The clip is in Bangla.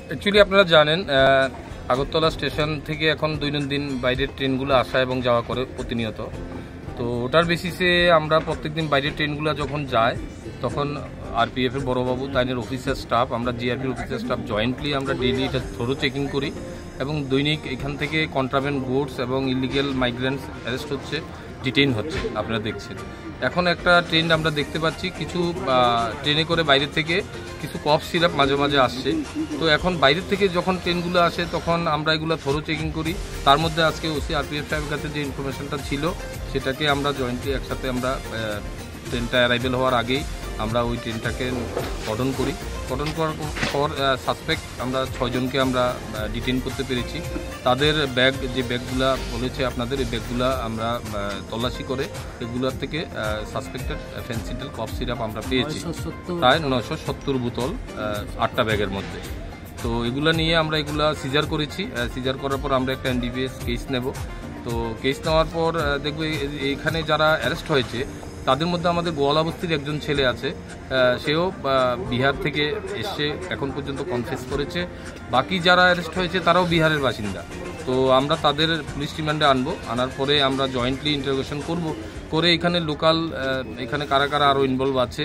অ্যাকচুয়ালি আপনারা জানেন আগরতলা স্টেশন থেকে এখন দৈনন্দিন বাইরের ট্রেনগুলো আসা এবং যাওয়া করে প্রতিনিয়ত। তো ওটার বেসিসে আমরা প্রত্যেকদিন বাইরের ট্রেনগুলো যখন যায় তখন আরপিএফের বড়বাবু তাইনের অফিসার স্টাফ, আমরা জিআরপির অফিসার স্টাফ জয়েন্টলি আমরা ডেইলি এটা থ্রো চেকিং করি এবং দৈনিক এখান থেকে কন্ট্রাব্যান্ড গুডস এবং ইলিগেল মাইগ্রেন্টস অ্যারেস্ট হচ্ছে, ডিটেইন হচ্ছে। আপনারা দেখছেন এখন একটা ট্রেন্ড আমরা দেখতে পাচ্ছি, কিছু ট্রেনে করে বাইরে থেকে কিছু কফ সিরাপ মাঝে মাঝে আসছে। তো এখন বাইরের থেকে যখন ট্রেনগুলো আসে তখন আমরা এগুলো থ্রো চেকিং করি। তার মধ্যে আজকে ওসি আরপিএফ সাহেবের কাছে যে ইনফরমেশনটা ছিল সেটাকে আমরা জয়েন্টলি একসাথে আমরা ট্রেনটা অ্যারাইভেল হওয়ার আগেই আমরা ওই ট্রেনটাকে কর্ডন করি। কর্ডন করার পর সাসপেক্ট আমরা 6 জনকে আমরা ডিটেইন করতে পেরেছি। তাদের ব্যাগ, যে ব্যাগগুলো বলেছে আপনাদের, এই ব্যাগগুলো আমরা তল্লাশি করে এগুলোর থেকে সাসপেক্টেড ফেন্সিডাল কফ সিরাপ আমরা পেয়েছি প্রায় 970 বোতল 8টা ব্যাগের মধ্যে। তো এগুলো নিয়ে আমরা এগুলা সিজার করেছি। সিজার করার পর আমরা একটা এনডিপিএস কেস নেব। তো কেস নেওয়ার পর দেখব এখানে যারা অ্যারেস্ট হয়েছে তাদের মধ্যে আমাদের গোয়ালা বস্তির একজন ছেলে আছে, সেও বিহার থেকে এসে এখন পর্যন্ত কনফেস করেছে। বাকি যারা অ্যারেস্ট হয়েছে তারাও বিহারের বাসিন্দা। তো আমরা তাদের পুলিশ রিমান্ডে আনবো, আনার পরে আমরা জয়েন্টলি ইন্টারোগেশন করব, করে এখানে লোকাল এখানে কারা কারা আরও ইনভলভ আছে